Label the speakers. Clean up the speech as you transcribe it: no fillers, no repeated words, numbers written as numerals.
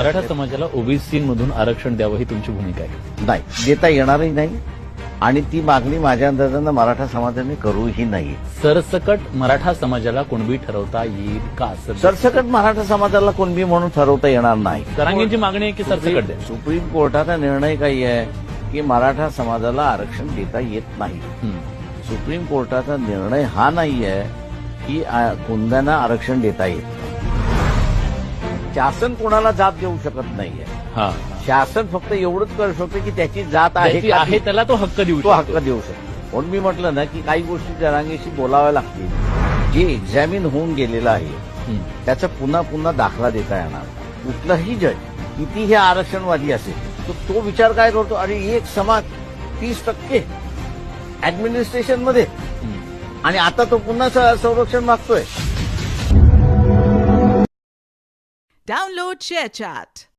Speaker 1: मराठा समाजाला ओबीसी मधून आरक्षण द्यावं ही तुमची भूमिका आहे?
Speaker 2: नाही, देता येणारही नाही आणि ती मागणी माझ्या अंदाजानं मराठा समाजाने करूही नाही.
Speaker 1: सरसकट मराठा समाजाला कुणबी ठरवता येईल का असं
Speaker 2: सरसकट मराठा समाजाला कुणबी म्हणून ठरवता येणार नाही.
Speaker 1: जरांगेंची मागणी आहे की सरसकट द्या.
Speaker 2: सुप्रीम कोर्टाचा निर्णय काही आहे की मराठा समाजाला आरक्षण देता येत नाही. सुप्रीम कोर्टाचा निर्णय हा नाही आहे की कुणब्यांना आरक्षण देता येत नाही. शासन कोणाला जात देऊ शकत नाहीये.
Speaker 1: हा,
Speaker 2: शासन फक्त एवढंच करू शकतं की त्याची जात आहे
Speaker 1: त्याची
Speaker 2: का
Speaker 1: आहे त्याला तो हक्क देऊ
Speaker 2: तो हक्क
Speaker 1: शकतो.
Speaker 2: देऊ शकतो. म्हणून मी म्हटलं ना की काही गोष्टी जरांगेशी बोलाव्या लागतील. जे एक्झामिन होऊन गेलेलं आहे त्याचा पुन्हा पुन्हा दाखला देता येणार. कुठलाही जज कितीही आरक्षणवादी असेल तर तो विचार काय करतो, अरे एक समाज 30% ऍडमिनिस्ट्रेशनमध्ये आणि आता तो पुन्हा संरक्षण मागतोय.
Speaker 3: Download ShareChat.